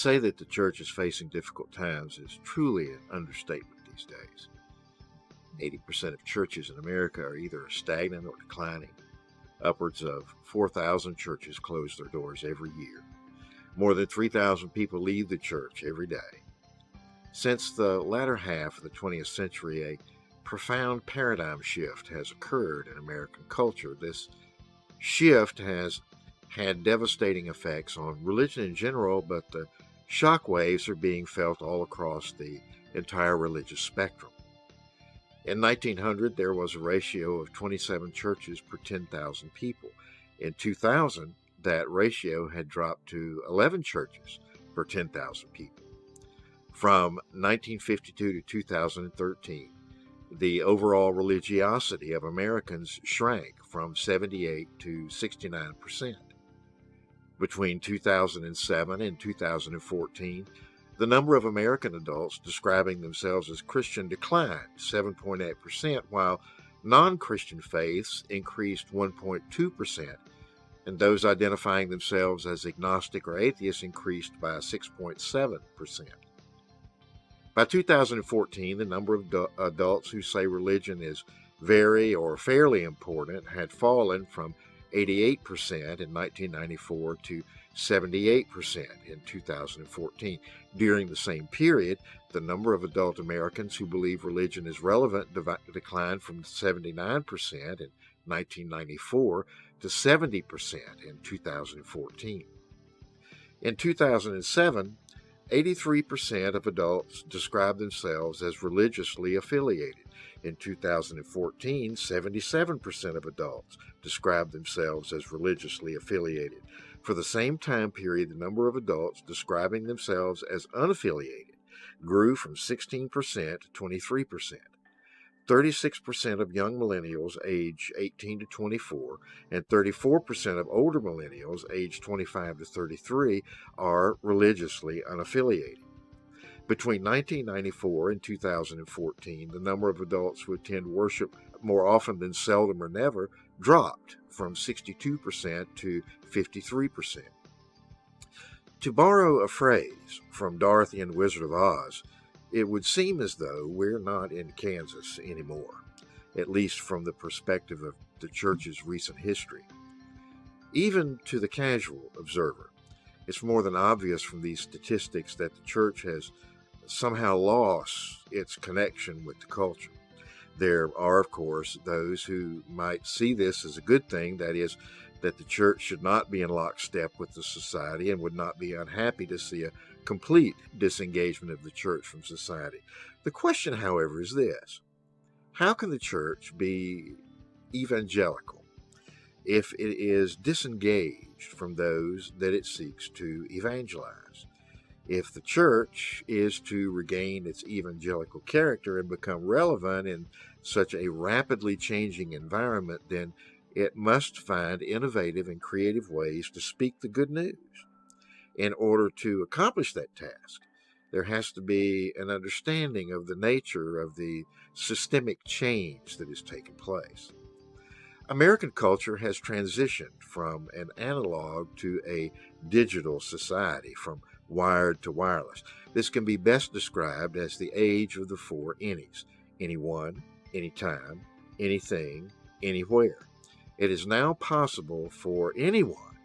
say that the church is facing difficult times is truly an understatement these days. 80% of churches in America are either stagnant or declining. Upwards of 4,000 churches close their doors every year. More than 3,000 people leave the church every day. Since the latter half of the 20th century, a profound paradigm shift has occurred in American culture. This shift has had devastating effects on religion in general, but the shock waves are being felt all across the entire religious spectrum. In 1900, there was a ratio of 27 churches per 10,000 people. In 2000, that ratio had dropped to 11 churches per 10,000 people. From 1952 to 2013, the overall religiosity of Americans shrank from 78 to 69%. Between 2007 and 2014, the number of American adults describing themselves as Christian declined 7.8%, while non-Christian faiths increased 1.2%, and those identifying themselves as agnostic or atheist increased by 6.7%. By 2014, the number of adults who say religion is very or fairly important had fallen from 88% in 1994 to 78% in 2014. During the same period, the number of adult Americans who believe religion is relevant declined from 79% in 1994 to 70% in 2014. In 2007, 83% of adults described themselves as religiously affiliated. In 2014, 77% of adults described themselves as religiously affiliated. For the same time period, the number of adults describing themselves as unaffiliated grew from 16% to 23%. 36% of young millennials age 18 to 24 and 34% of older millennials age 25 to 33 are religiously unaffiliated. Between 1994 and 2014, the number of adults who attend worship more often than seldom or never dropped from 62% to 53%. To borrow a phrase from Dorothy and the Wizard of Oz, it would seem as though we're not in Kansas anymore, at least from the perspective of the church's recent history. Even to the casual observer, it's more than obvious from these statistics that the church has somehow lost its connection with the culture. There are, of course, those who might see this as a good thing, that is, that the church should not be in lockstep with the society and would not be unhappy to see a complete disengagement of the church from society. The question, however, is this: how can the church be evangelical if it is disengaged from those that it seeks to evangelize? If the church is to regain its evangelical character and become relevant in such a rapidly changing environment, then it must find innovative and creative ways to speak the good news. In order to accomplish that task, there has to be an understanding of the nature of the systemic change that is taking place. American culture has transitioned from an analog to a digital society, from wired to wireless. This can be best described as the age of the four any's: anyone, anytime, anything, anywhere. It is now possible for anyone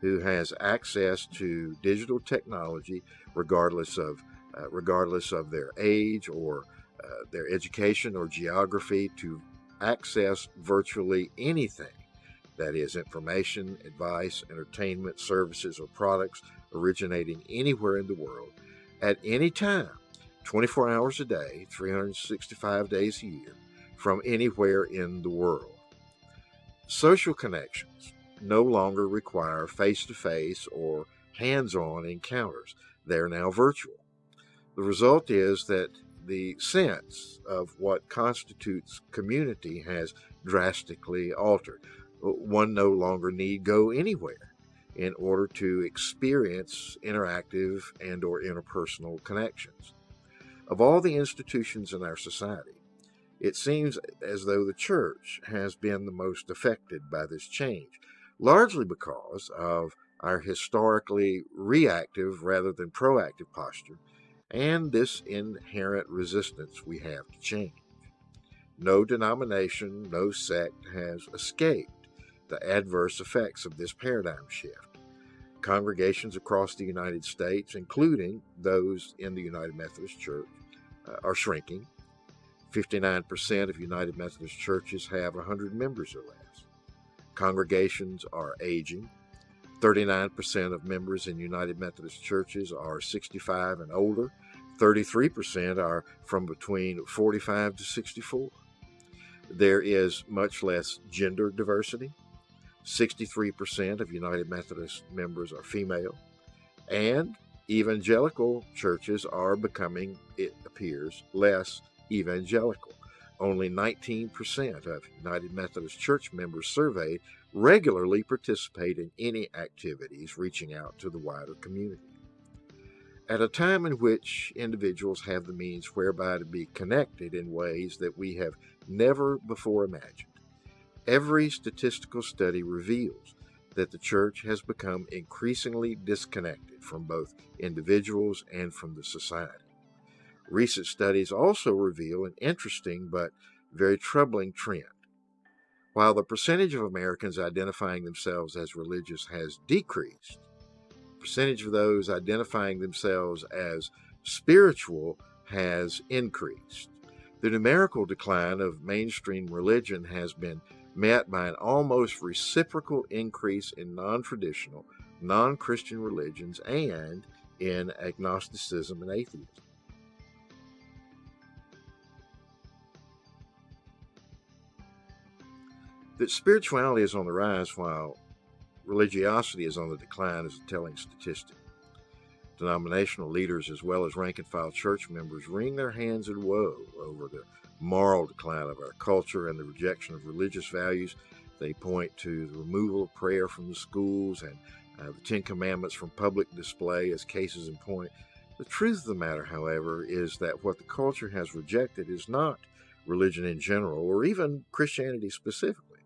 who has access to digital technology, regardless of their age or their education or geography, to access virtually anything, that is, information, advice, entertainment, services, or products originating anywhere in the world, at any time, 24 hours a day, 365 days a year, from anywhere in the world. Social connections no longer require face-to-face or hands-on encounters. They're now virtual. The result is that the sense of what constitutes community has drastically altered. One no longer need go anywhere in order to experience interactive and or interpersonal connections. Of all the institutions in our society, it seems as though the church has been the most affected by this change, largely because of our historically reactive rather than proactive posture, and this inherent resistance we have to change. No denomination, no sect has escaped the adverse effects of this paradigm shift. Congregations across the United States, including those in the United Methodist Church, are shrinking. 59% of United Methodist churches have 100 members or less. Congregations are aging. 39% of members in United Methodist churches are 65 and older. 33% are from between 45 to 64. There is much less gender diversity. 63% of United Methodist members are female, and evangelical churches are becoming, it appears, less evangelical. Only 19% of United Methodist Church members surveyed regularly participate in any activities reaching out to the wider community. At a time in which individuals have the means whereby to be connected in ways that we have never before imagined, every statistical study reveals that the church has become increasingly disconnected from both individuals and from the society. Recent studies also reveal an interesting but very troubling trend. While the percentage of Americans identifying themselves as religious has decreased, the percentage of those identifying themselves as spiritual has increased. The numerical decline of mainstream religion has been met by an almost reciprocal increase in non-traditional, non-Christian religions and in agnosticism and atheism. That spirituality is on the rise while religiosity is on the decline is a telling statistic. Denominational leaders as well as rank-and-file church members wring their hands in woe over the moral decline of our culture and the rejection of religious values. They point to the removal of prayer from the schools and the Ten Commandments from public display as cases in point. The truth of the matter, however, is that what the culture has rejected is not religion in general or even Christianity specifically,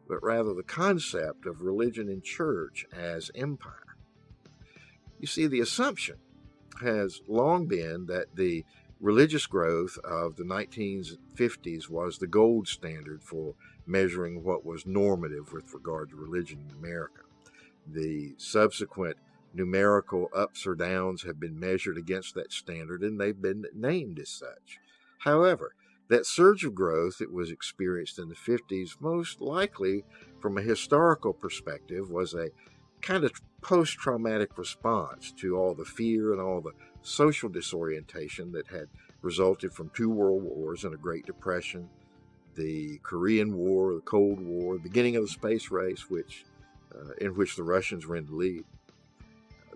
but rather the concept of religion in church as empire. You see, the assumption has long been that the religious growth of the 1950s was the gold standard for measuring what was normative with regard to religion in America. The subsequent numerical ups or downs have been measured against that standard, and they've been named as such. However, that surge of growth that was experienced in the 50s, most likely from a historical perspective, was a kind of post-traumatic response to all the fear and all the social disorientation that had resulted from 2 world wars and a Great Depression, the Korean War, the Cold War, the beginning of the space race, in which the Russians were in the lead,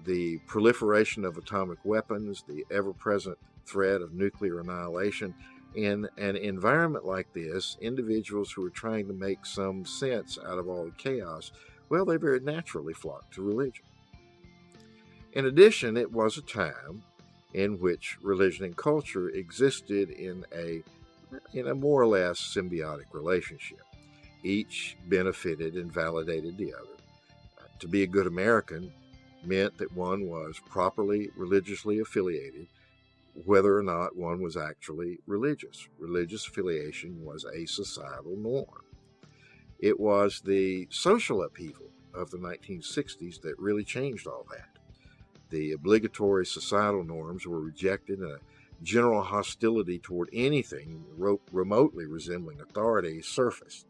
the proliferation of atomic weapons, the ever-present threat of nuclear annihilation. In an environment like this, individuals who are trying to make some sense out of all the chaos, well, they very naturally flock to religion. In addition, it was a time in which religion and culture existed in a more or less symbiotic relationship. Each benefited and validated the other. To be a good American meant that one was properly religiously affiliated, whether or not one was actually religious. Religious affiliation was a societal norm. It was the social upheaval of the 1960s that really changed all that. The obligatory societal norms were rejected and a general hostility toward anything remotely resembling authority surfaced.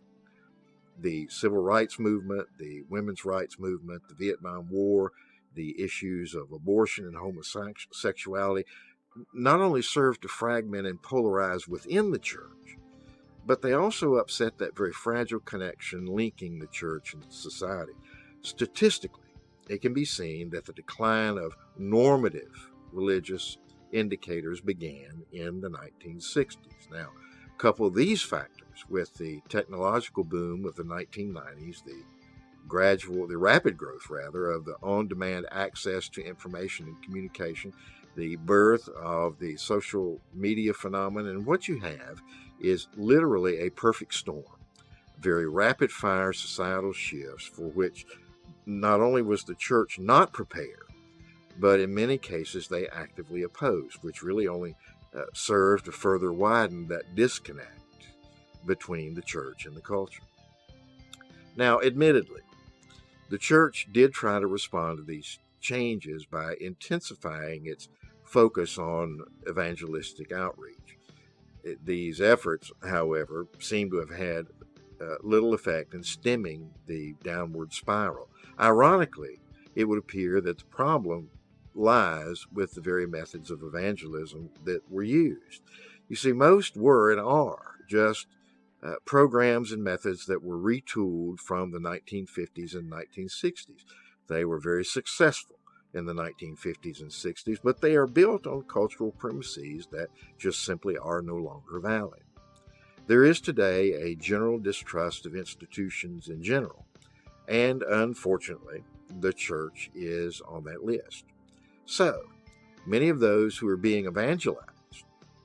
The civil rights movement, the women's rights movement, the Vietnam War, the issues of abortion and homosexuality not only served to fragment and polarize within the church, but they also upset that very fragile connection linking the church and society. Statistically, it can be seen that the decline of normative religious indicators began in the 1960s. Now, couple these factors with the technological boom of the 1990s, the rapid growth of the on-demand access to information and communication, the birth of the social media phenomenon, and what you have is literally a perfect storm. Very rapid-fire societal shifts for which Not only was the church not prepared, but in many cases they actively opposed, which really only served to further widen that disconnect between the church and the culture. Now, admittedly, the church did try to respond to these changes by intensifying its focus on evangelistic outreach. These efforts, however, seem to have had little effect in stemming the downward spiral. Ironically, it would appear that the problem lies with the very methods of evangelism that were used. You see, most were and are just programs and methods that were retooled from the 1950s and 1960s. They were very successful in the 1950s and 60s, but they are built on cultural premises that just simply are no longer valid. There is today a general distrust of institutions in general, and unfortunately, the church is on that list. So, many of those who are being evangelized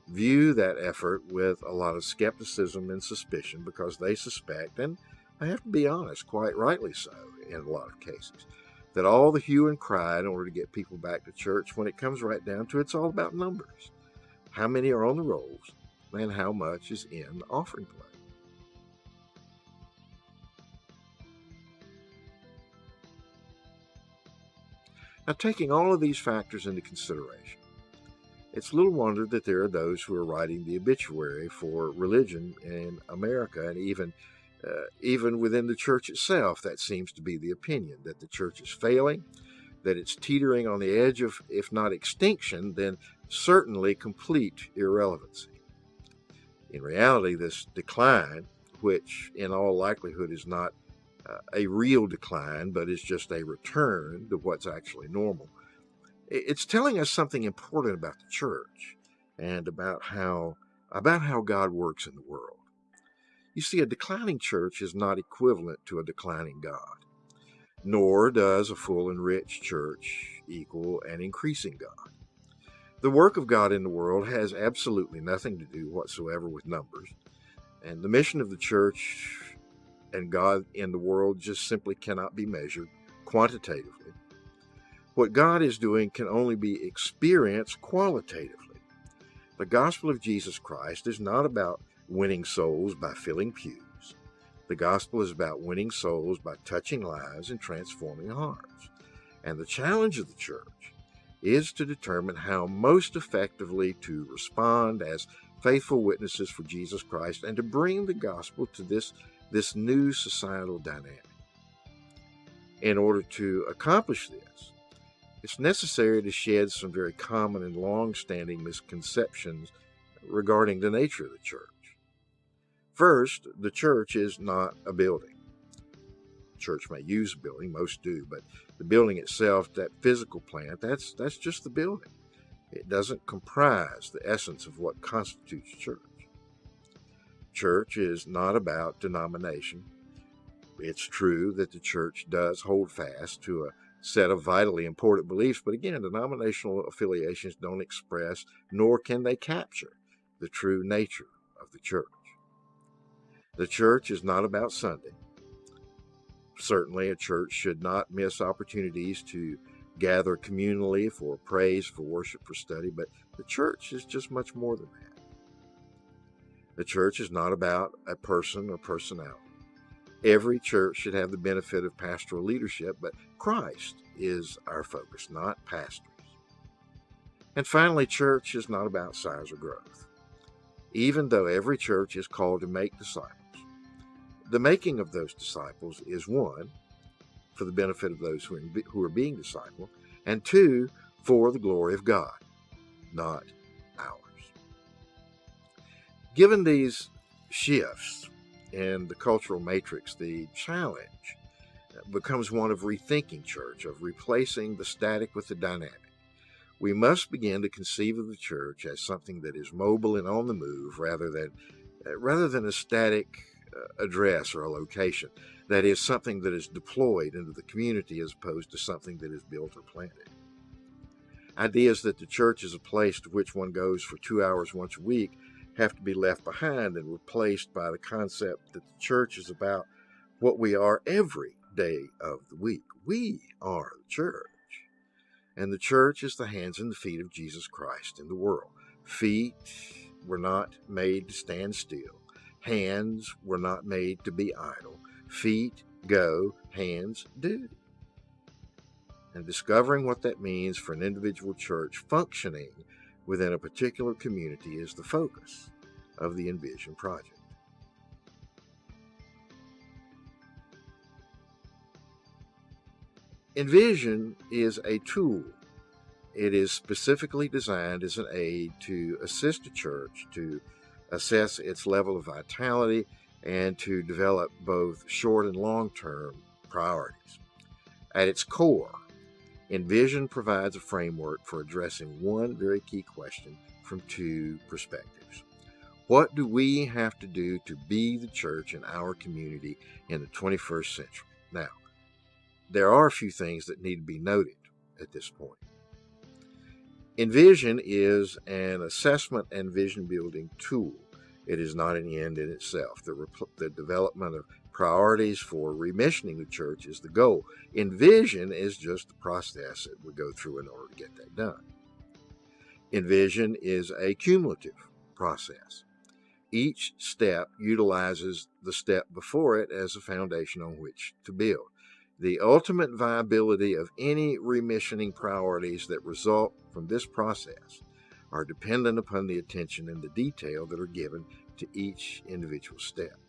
view that effort with a lot of skepticism and suspicion because they suspect, and I have to be honest, quite rightly so in a lot of cases, that all the hue and cry in order to get people back to church, when it comes right down to it, it's all about numbers. How many are on the rolls and how much is in the offering plate. Now, taking all of these factors into consideration, it's little wonder that there are those who are writing the obituary for religion in America, and even within the church itself, that seems to be the opinion, that the church is failing, that it's teetering on the edge of, if not extinction, then certainly complete irrelevancy. In reality, this decline, which in all likelihood is not a real decline, but is just a return to what's actually normal, it's telling us something important about the church and about how God works in the world. You see, a declining church is not equivalent to a declining God, nor does a full and rich church equal an increasing God. The work of God in the world has absolutely nothing to do whatsoever with numbers, and the mission of the church and God in the world just simply cannot be measured quantitatively. What God is doing can only be experienced qualitatively. The gospel of Jesus Christ is not about winning souls by filling pews. The gospel is about winning souls by touching lives and transforming hearts. And the challenge of the church is to determine how most effectively to respond as faithful witnesses for Jesus Christ and to bring the gospel to this new societal dynamic. In order to accomplish this, it's necessary to shed some very common and long-standing misconceptions regarding the nature of the church. First, the church is not a building. The church may use a building, most do, but the building itself, that physical plant, that's just the building. It doesn't comprise the essence of what constitutes church. Church is not about denomination. It's true that the church does hold fast to a set of vitally important beliefs, but again, denominational affiliations don't express, nor can they capture, the true nature of the church. The church is not about Sunday. Certainly, a church should not miss opportunities to gather communally for praise, for worship, for study, but the church is just much more than that. The church is not about a person or personality. Every church should have the benefit of pastoral leadership, but Christ is our focus, not pastors. And finally, church is not about size or growth. Even though every church is called to make disciples, the making of those disciples is one, for the benefit of those who are being discipled, and two, for the glory of God, not ours. Given these shifts in the cultural matrix, the challenge becomes one of rethinking church, of replacing the static with the dynamic. We must begin to conceive of the church as something that is mobile and on the move rather than a static address or a location. That is, something that is deployed into the community as opposed to something that is built or planted. Ideas that the church is a place to which one goes for 2 hours once a week have to be left behind and replaced by the concept that the church is about what we are every day of the week. We are the church. And the church is the hands and the feet of Jesus Christ in the world. Feet were not made to stand still. Hands were not made to be idle. Feet go, hands do. And discovering what that means for an individual church functioning within a particular community is the focus of the EnVision Project. EnVision is a tool. It is specifically designed as an aid to assist a church to assess its level of vitality and to develop both short and long-term priorities. At its core, EnVision provides a framework for addressing one very key question from two perspectives. What do we have to do to be the church in our community in the 21st century? Now, there are a few things that need to be noted at this point. EnVision is an assessment and vision building tool. It is not an end in itself. The development of priorities for remissioning the church is the goal. EnVision is just the process that we go through in order to get that done. EnVision is a cumulative process. Each step utilizes the step before it as a foundation on which to build. The ultimate viability of any remissioning priorities that result from this process are dependent upon the attention and the detail that are given to each individual step.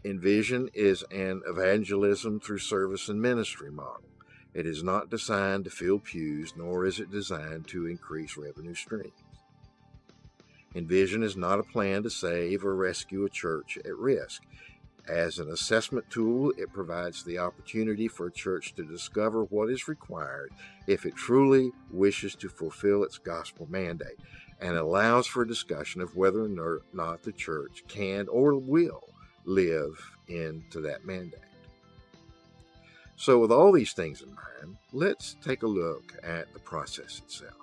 EnVision is an evangelism through service and ministry model. It is not designed to fill pews, nor is it designed to increase revenue streams. EnVision is not a plan to save or rescue a church at risk. As an assessment tool, it provides the opportunity for a church to discover what is required if it truly wishes to fulfill its gospel mandate, and allows for a discussion of whether or not the church can or will live into that mandate. So with all these things in mind, let's take a look at the process itself.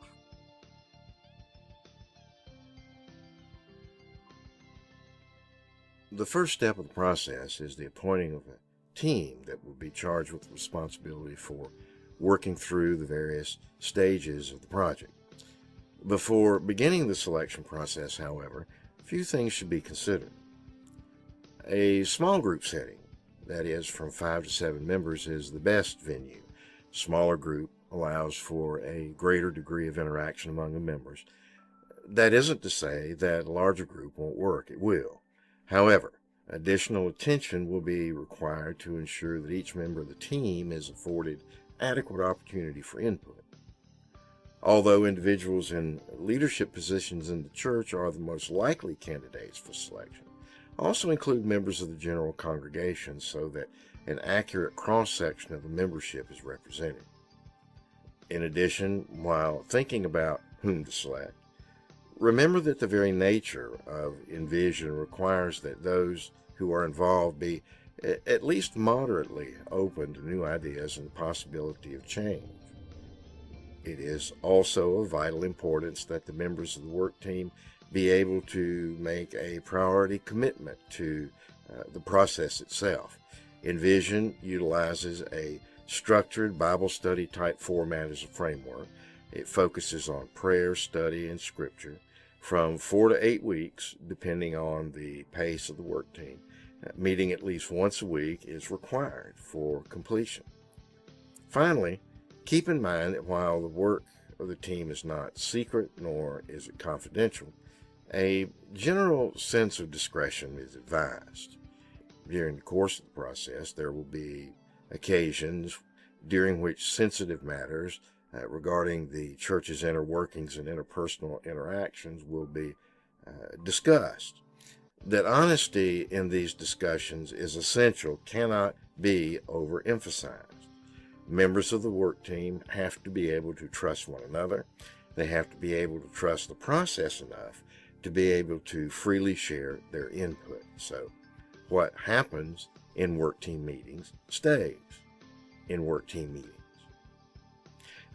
The first step of the process is the appointing of a team that will be charged with the responsibility for working through the various stages of the project. Before beginning the selection process, however, a few things should be considered. A small group setting, that is from 5 to 7 members, is the best venue. Smaller group allows for a greater degree of interaction among the members. That isn't to say that a larger group won't work. It will. However, additional attention will be required to ensure that each member of the team is afforded adequate opportunity for input. Although individuals in leadership positions in the church are the most likely candidates for selection, also include members of the general congregation so that an accurate cross-section of the membership is represented. In addition, while thinking about whom to select, remember that the very nature of EnVision requires that those who are involved be at least moderately open to new ideas and the possibility of change. It is also of vital importance that the members of the work team be able to make a priority commitment to the process itself. EnVision utilizes a structured Bible study type format as a framework. It focuses on prayer, study, and scripture from 4 to 8 weeks, depending on the pace of the work team. Meeting at least once a week is required for completion. Finally, keep in mind that while the work of the team is not secret, nor is it confidential, a general sense of discretion is advised. During the course of the process, there will be occasions during which sensitive matters regarding the church's inner workings and interpersonal interactions will be discussed. That honesty in these discussions is essential, cannot be overemphasized. Members of the work team have to be able to trust one another. They have to be able to trust the process enough to be able to freely share their input. So what happens in work team meetings stays in work team meetings.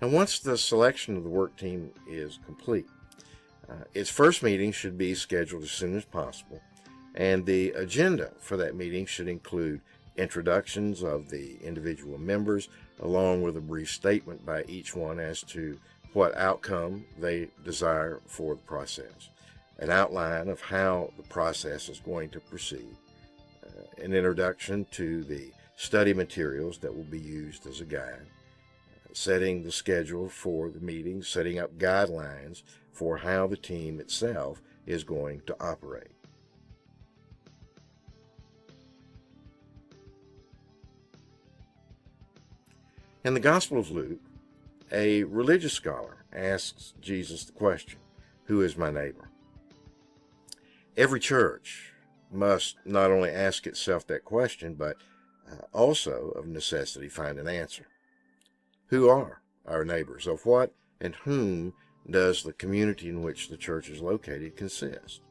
And once the selection of the work team is complete, its first meeting should be scheduled as soon as possible, and the agenda for that meeting should include introductions of the individual members, along with a brief statement by each one as to what outcome they desire for the process, an outline of how the process is going to proceed, an introduction to the study materials that will be used as a guide, setting the schedule for the meetings, setting up guidelines for how the team itself is going to operate. In the Gospel of Luke, a religious scholar asks Jesus the question, "Who is my neighbor?" Every church must not only ask itself that question, but also, of necessity, find an answer. Who are our neighbors? Of what and whom does the community in which the church is located consist?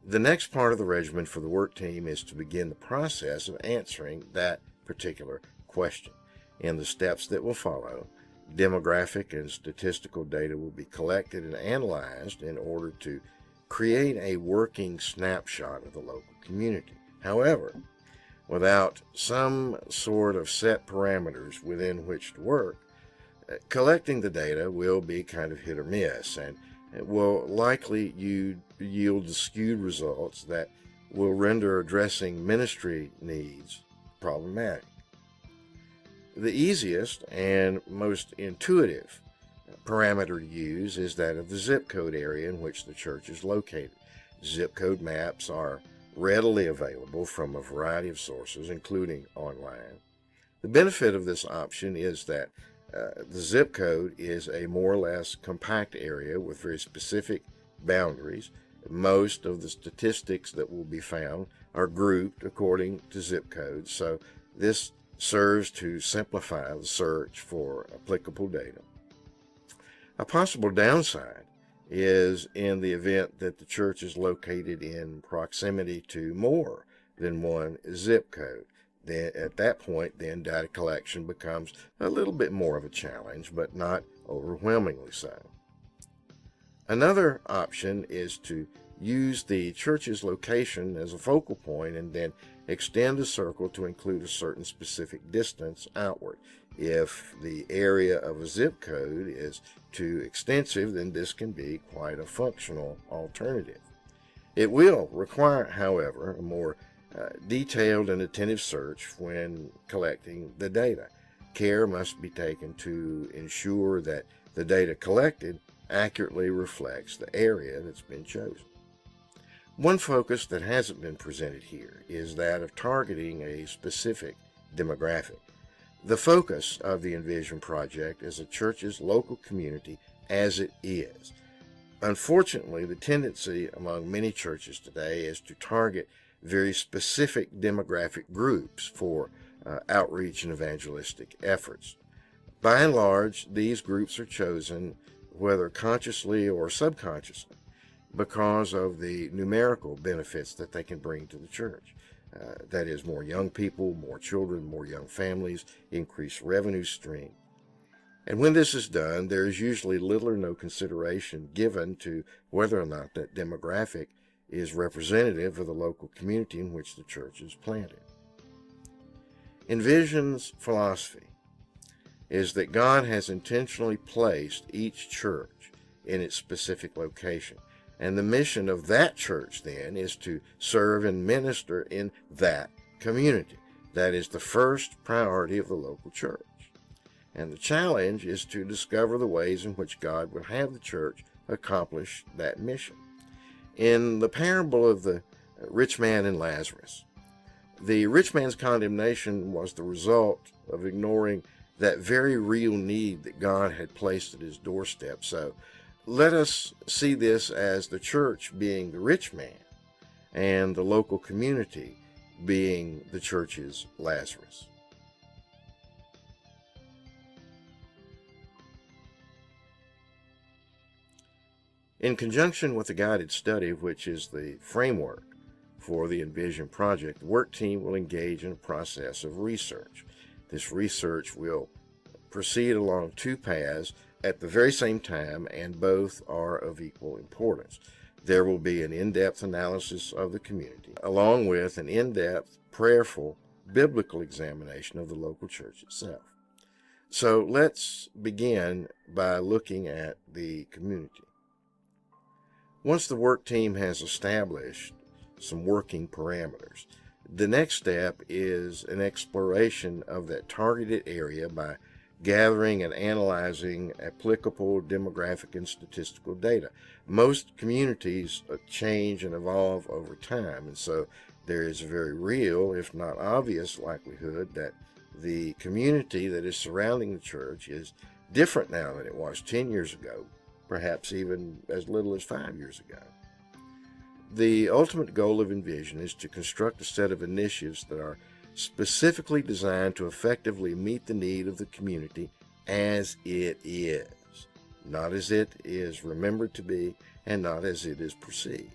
The next part of the regimen for the work team is to begin the process of answering that particular question. In the steps that will follow, demographic and statistical data will be collected and analyzed in order to create a working snapshot of the local community. However, without some sort of set parameters within which to work, collecting the data will be kind of hit or miss, and it will likely yield skewed results that will render addressing ministry needs problematic. The easiest and most intuitive parameter to use is that of the zip code area in which the church is located. Zip code maps are readily available from a variety of sources, including online. The benefit of this option is that the zip code is a more or less compact area with very specific boundaries. Most of the statistics that will be found are grouped according to zip codes, so this serves to simplify the search for applicable data. A possible downside is in the event that the church is located in proximity to more than one zip code. Then, at that point, then data collection becomes a little bit more of a challenge, but not overwhelmingly so. Another option is to use the church's location as a focal point and then extend the circle to include a certain specific distance outward. If the area of a zip code is too extensive, then this can be quite a functional alternative. It will require, however, a more detailed and attentive search when collecting the data. Care must be taken to ensure that the data collected accurately reflects the area that's been chosen. One focus that hasn't been presented here is that of targeting a specific demographic. The focus of the EnVision Project is a church's local community as it is. Unfortunately, the tendency among many churches today is to target very specific demographic groups for outreach and evangelistic efforts. By and large, these groups are chosen, whether consciously or subconsciously, because of the numerical benefits that they can bring to the church. That is, more young people, more children, more young families, increased revenue stream. And when this is done, there is usually little or no consideration given to whether or not that demographic is representative of the local community in which the church is planted. EnVision's philosophy is that God has intentionally placed each church in its specific location. And the mission of that church, then, is to serve and minister in that community. That is the first priority of the local church. And the challenge is to discover the ways in which God would have the church accomplish that mission. In the parable of the rich man and Lazarus, the rich man's condemnation was the result of ignoring that very real need that God had placed at his doorstep. So let us see this as the church being the rich man and the local community being the church's Lazarus. In conjunction with the guided study, which is the framework for the EnVision Project, the work team will engage in a process of research. This research will proceed along two paths at the very same time, and both are of equal importance. There will be an in-depth analysis of the community, along with an in-depth, prayerful biblical examination of the local church itself. So let's begin by looking at the community. Once the work team has established some working parameters, the next step is an exploration of that targeted area by gathering and analyzing applicable demographic and statistical data. Most communities change and evolve over time, and so there is a very real, if not obvious, likelihood that the community that is surrounding the church is different now than it was 10 years ago, perhaps even as little as 5 years ago. The ultimate goal of EnVision is to construct a set of initiatives that are specifically designed to effectively meet the need of the community as it is, not as it is remembered to be, and not as it is perceived.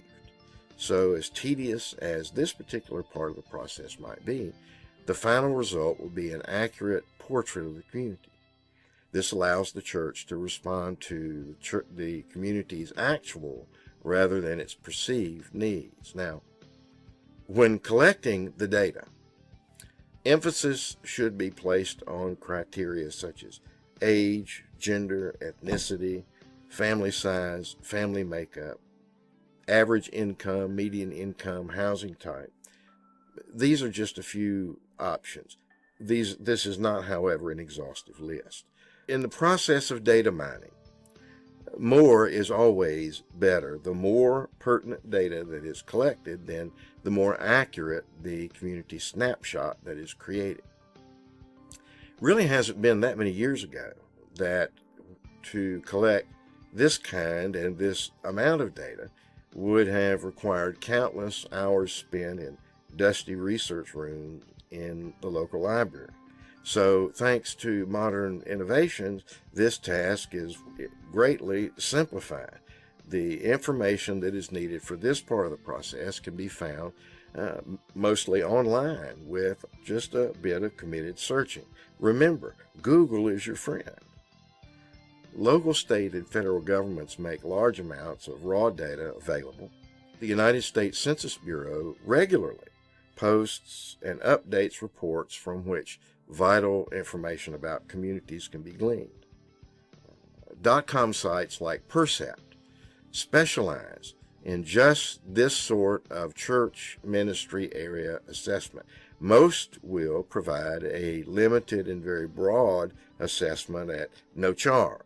So, as tedious as this particular part of the process might be, the final result will be an accurate portrait of the community. This allows the church to respond to the community's actual rather than its perceived needs. Now, when collecting the data, emphasis should be placed on criteria such as age, gender, ethnicity, family size, family makeup, average income, median income, housing type. These are just a few options. This is not, however, an exhaustive list. In the process of data mining, more is always better. The more pertinent data that is collected, then the more accurate the community snapshot that is created. Really hasn't been that many years ago that to collect this kind and this amount of data would have required countless hours spent in dusty research rooms in the local library. So thanks to modern innovations, this task is greatly simplified. The information that is needed for this part of the process can be found mostly online with just a bit of committed searching. Remember, Google is your friend. Local, state, and federal governments make large amounts of raw data available. The United States Census Bureau regularly posts and updates reports from which vital information about communities can be gleaned. .com sites like Percept specialize in just this sort of church ministry area assessment. Most will provide a limited and very broad assessment at no charge.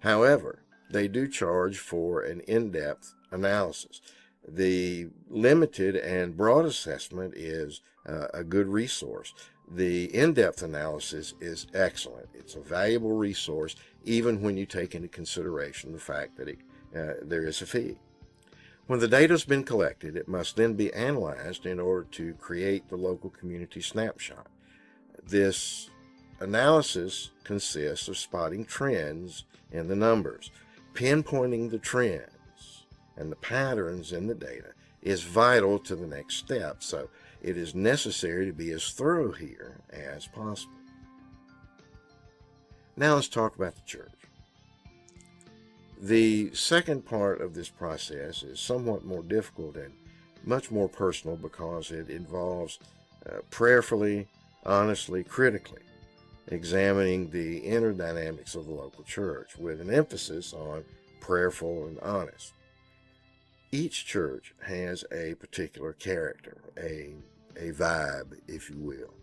However, they do charge for an in-depth analysis. The limited and broad assessment is a good resource. The in-depth analysis is excellent. It's a valuable resource, even when you take into consideration the fact that there is a fee. When the data has been collected, it must then be analyzed in order to create the local community snapshot. This analysis consists of spotting trends in the numbers. Pinpointing the trends and the patterns in the data is vital to the next step, so it is necessary to be as thorough here as possible. Now let's talk about the church. The second part of this process is somewhat more difficult and much more personal because it involves prayerfully, honestly, critically examining the inner dynamics of the local church with an emphasis on prayerful and honest. Each church has a particular character, a vibe, if you will.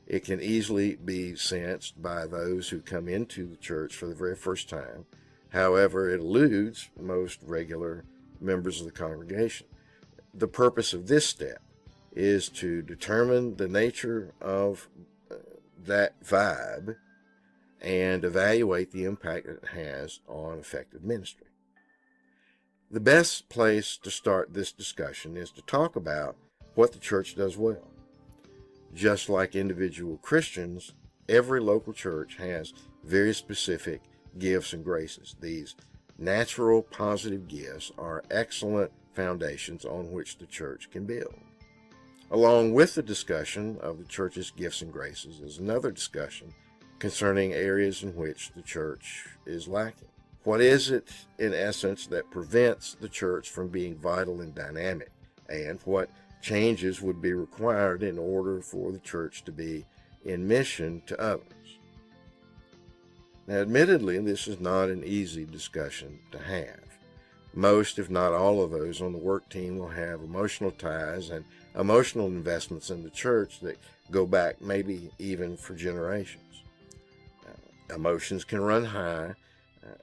It can easily be sensed by those who come into the church for the very first time. However, it eludes most regular members of the congregation. The purpose of this step is to determine the nature of that vibe and evaluate the impact it has on effective ministry. The best place to start this discussion is to talk about what the church does well. Just like individual Christians, every local church has very specific gifts and graces. These natural, positive gifts are excellent foundations on which the church can build. Along with the discussion of the church's gifts and graces is another discussion concerning areas in which the church is lacking. What is it, in essence, that prevents the church from being vital and dynamic? And what Changes would be required in order for the church to be in mission to others. Now, admittedly, this is not an easy discussion to have. Most, if not all of those on the work team will have emotional ties and emotional investments in the church that go back maybe even for generations. Emotions can run high.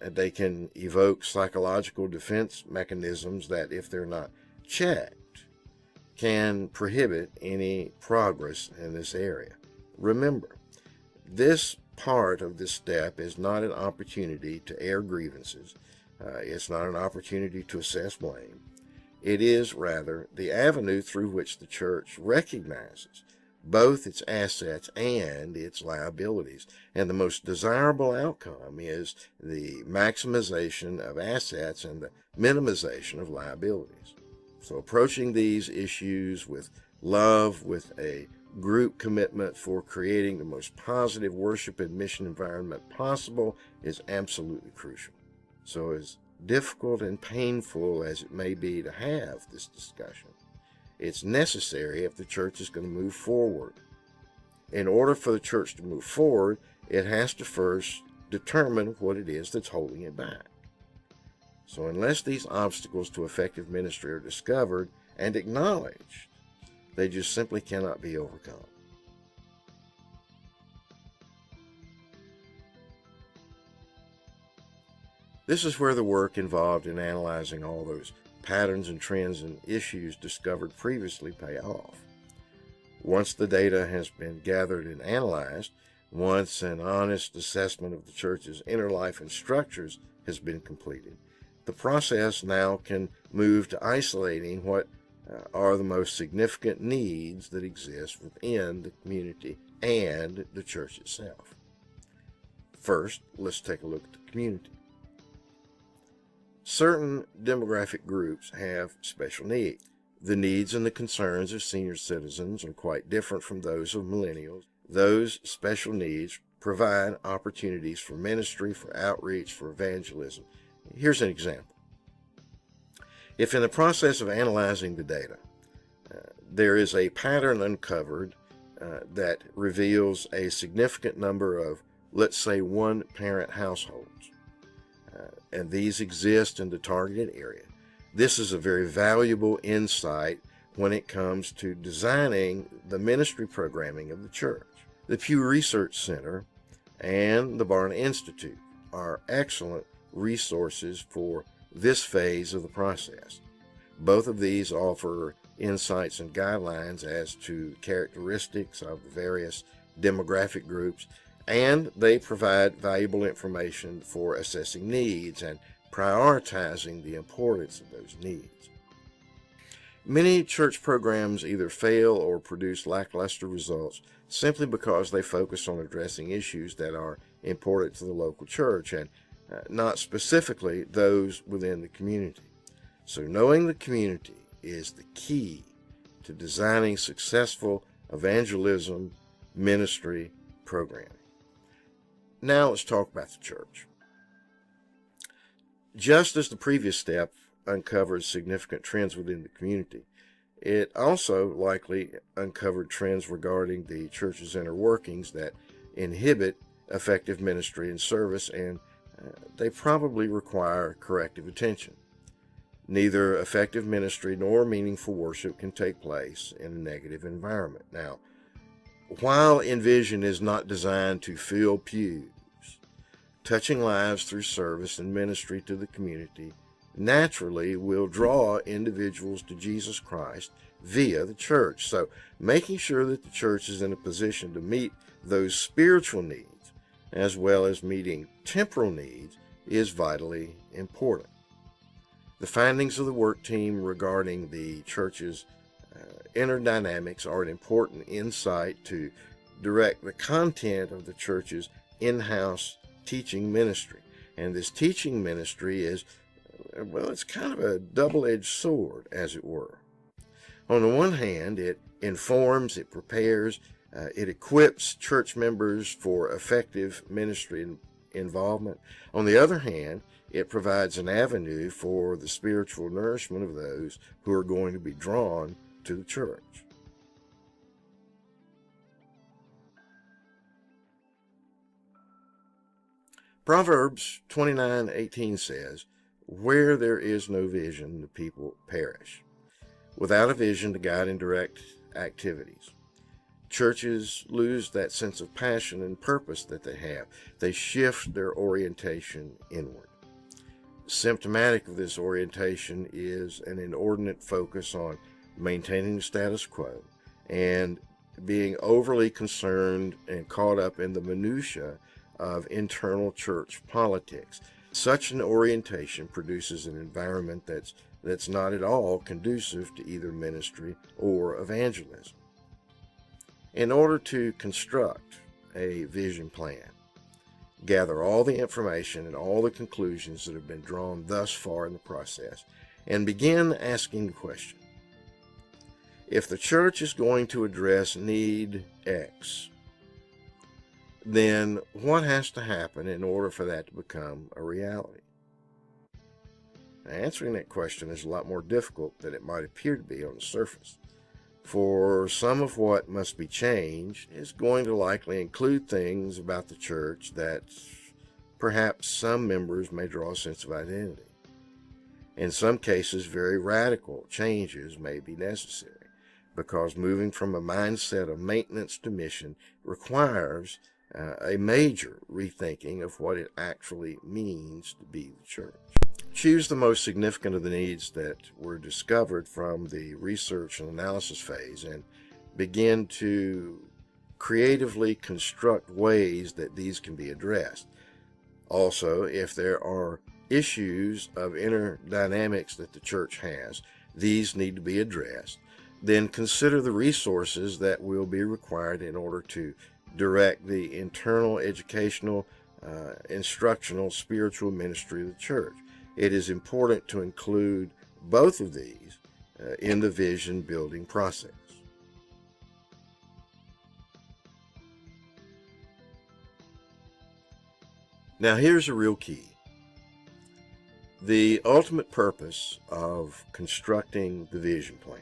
They can evoke psychological defense mechanisms that, if they're not checked, can prohibit any progress in this area. Remember, this part of this step is not an opportunity to air grievances. It's not an opportunity to assess blame. It is, rather, the avenue through which the church recognizes both its assets and its liabilities. And the most desirable outcome is the maximization of assets and the minimization of liabilities. So approaching these issues with love, with a group commitment for creating the most positive worship and mission environment possible is absolutely crucial. So as difficult and painful as it may be to have this discussion, it's necessary if the church is going to move forward. In order for the church to move forward, it has to first determine what it is that's holding it back. So unless these obstacles to effective ministry are discovered and acknowledged, they just simply cannot be overcome. This is where the work involved in analyzing all those patterns and trends and issues discovered previously pay off. Once the data has been gathered and analyzed, once an honest assessment of the church's inner life and structures has been completed, the process now can move to isolating what are the most significant needs that exist within the community and the church itself. First, let's take a look at the community. Certain demographic groups have special needs. The needs and the concerns of senior citizens are quite different from those of millennials. Those special needs provide opportunities for ministry, for outreach, for evangelism. Here's an example. If in the process of analyzing the data, there is a pattern uncovered that reveals a significant number of, let's say, one-parent households, and these exist in the targeted area, this is a very valuable insight when it comes to designing the ministry programming of the church. The Pew Research Center and the Barna Institute are excellent resources for this phase of the process. Both of these offer insights and guidelines as to characteristics of the various demographic groups, and they provide valuable information for assessing needs and prioritizing the importance of those needs. Many church programs either fail or produce lackluster results simply because they focus on addressing issues that are important to the local church and not specifically those within the community. So knowing the community is the key to designing successful evangelism ministry programming. Now let's talk about the church. Just as the previous step uncovered significant trends within the community, it also likely uncovered trends regarding the church's inner workings that inhibit effective ministry and service, and they probably require corrective attention. Neither effective ministry nor meaningful worship can take place in a negative environment. Now, while EnVision is not designed to fill pews, touching lives through service and ministry to the community naturally will draw individuals to Jesus Christ via the church. So making sure that the church is in a position to meet those spiritual needs as well as meeting temporal needs is vitally important. The findings of the work team regarding the church's inner dynamics are an important insight to direct the content of the church's in-house teaching ministry. And this teaching ministry is, well, it's kind of a double-edged sword, as it were. On the one hand, it informs, it prepares, it equips church members for effective ministry involvement. On the other hand, it provides an avenue for the spiritual nourishment of those who are going to be drawn to the church. Proverbs 29:18 says, "Where there is no vision, the people perish." Without a vision to guide and direct activities, churches lose that sense of passion and purpose that they have. They shift their orientation inward. Symptomatic of this orientation is an inordinate focus on maintaining the status quo and being overly concerned and caught up in the minutiae of internal church politics. Such an orientation produces an environment that's not at all conducive to either ministry or evangelism. In order to construct a vision plan, gather all the information and all the conclusions that have been drawn thus far in the process, and begin asking the question: if the church is going to address need X, then what has to happen in order for that to become a reality? Now, answering that question is a lot more difficult than it might appear to be on the surface. For some of what must be changed is going to likely include things about the church that perhaps some members may draw a sense of identity. In some cases, very radical changes may be necessary, because moving from a mindset of maintenance to mission requires a major rethinking of what it actually means to be the church. Choose the most significant of the needs that were discovered from the research and analysis phase and begin to creatively construct ways that these can be addressed. Also, if there are issues of inner dynamics that the church has, these need to be addressed. Then consider the resources that will be required in order to direct the internal educational, instructional, spiritual ministry of the church. It is important to include both of these in the vision building process. Now, here's a real key. The ultimate purpose of constructing the vision plan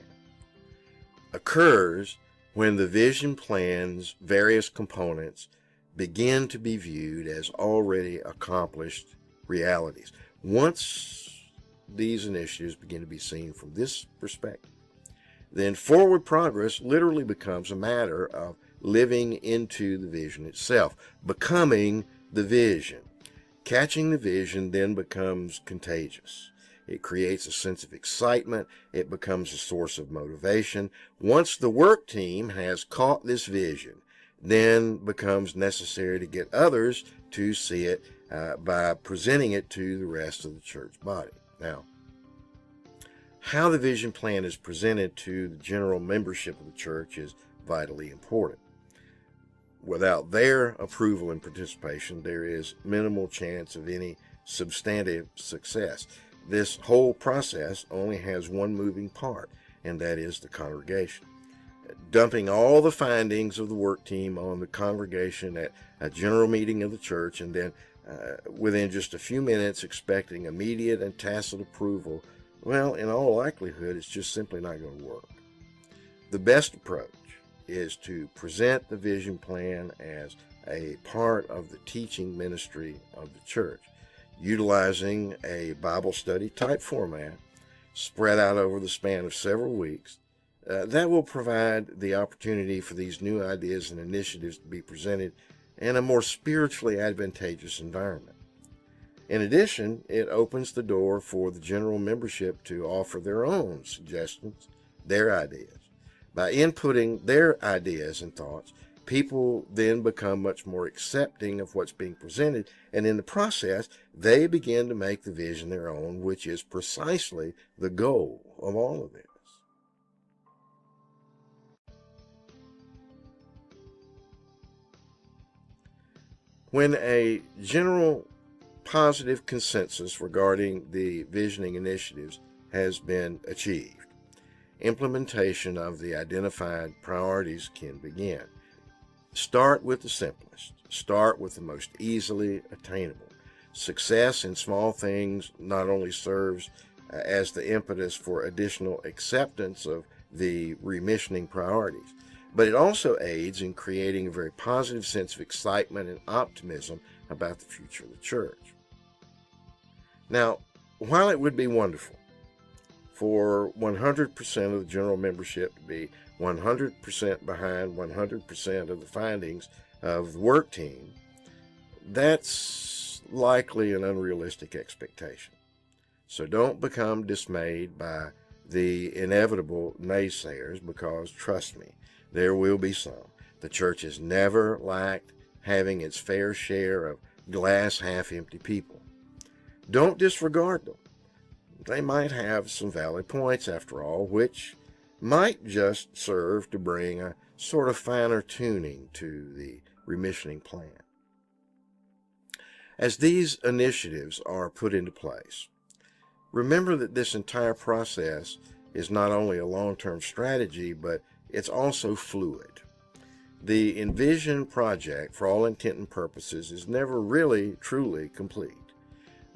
occurs when the vision plan's various components begin to be viewed as already accomplished realities. Once these initiatives begin to be seen from this perspective, then forward progress literally becomes a matter of living into the vision itself, becoming the vision. Catching the vision then becomes contagious. It creates a sense of excitement. It becomes a source of motivation. Once the work team has caught this vision, then becomes necessary to get others to see it by presenting it to the rest of the church body. Now, how the vision plan is presented to the general membership of the church is vitally important. Without their approval and participation, there is minimal chance of any substantive success. This whole process only has one moving part, and that is the congregation. Dumping all the findings of the work team on the congregation at a general meeting of the church, and then within just a few minutes expecting immediate and tacit approval, well, in all likelihood, it's just simply not going to work. The best approach is to present the vision plan as a part of the teaching ministry of the church, utilizing a Bible study type format spread out over the span of several weeks. That will provide the opportunity for these new ideas and initiatives to be presented in a more spiritually advantageous environment. In addition, it opens the door for the general membership to offer their own suggestions, their ideas. By inputting their ideas and thoughts, people then become much more accepting of what's being presented, and in the process, they begin to make the vision their own, which is precisely the goal of all of this. When a general positive consensus regarding the visioning initiatives has been achieved, implementation of the identified priorities can begin. Start with the simplest. Start with the most easily attainable. Success in small things not only serves as the impetus for additional acceptance of the remissioning priorities, but it also aids in creating a very positive sense of excitement and optimism about the future of the church. Now, while it would be wonderful for 100% of the general membership to be 100% behind 100% of the findings of the work team, that's likely an unrealistic expectation. So don't become dismayed by the inevitable naysayers, because trust me, there will be some. The church has never lacked having its fair share of glass half-empty people. Don't disregard them. They might have some valid points after all, which might just serve to bring a sort of finer tuning to the remissioning plan. As these initiatives are put into place, remember that this entire process is not only a long-term strategy, but it's also fluid. The EnVision Project, for all intent and purposes, is never really truly complete.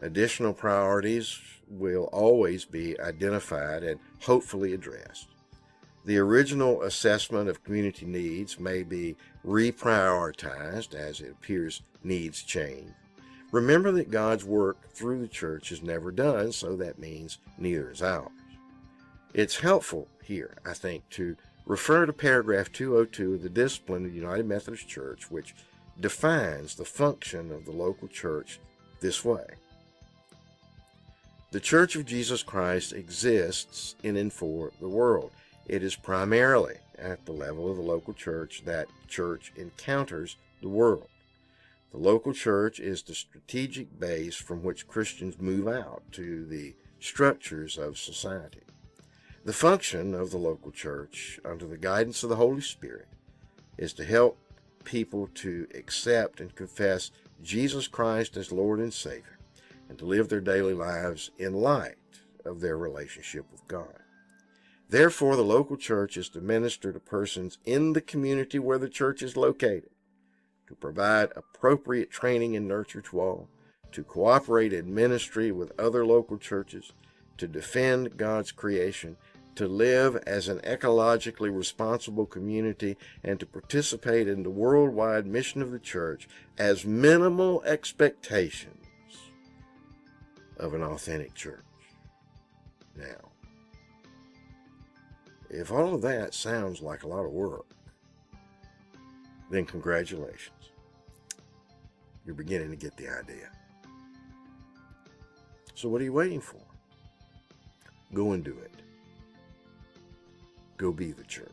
Additional priorities will always be identified and hopefully addressed. The original assessment of community needs may be reprioritized as it appears needs change. Remember that God's work through the church is never done, so that means neither is ours. It's helpful here, I think, to refer to paragraph 202 of the Discipline of the United Methodist Church, which defines the function of the local church this way. The Church of Jesus Christ exists in and for the world. It is primarily at the level of the local church that church encounters the world. The local church is the strategic base from which Christians move out to the structures of society. The function of the local church, under the guidance of the Holy Spirit, is to help people to accept and confess Jesus Christ as Lord and Savior, and to live their daily lives in light of their relationship with God. Therefore, the local church is to minister to persons in the community where the church is located, to provide appropriate training and nurture to all, to cooperate in ministry with other local churches, to defend God's creation, to live as an ecologically responsible community, and to participate in the worldwide mission of the church as minimal expectations of an authentic church. Now, if all of that sounds like a lot of work, then congratulations. You're beginning to get the idea. So what are you waiting for? Go and do it. Go be the church.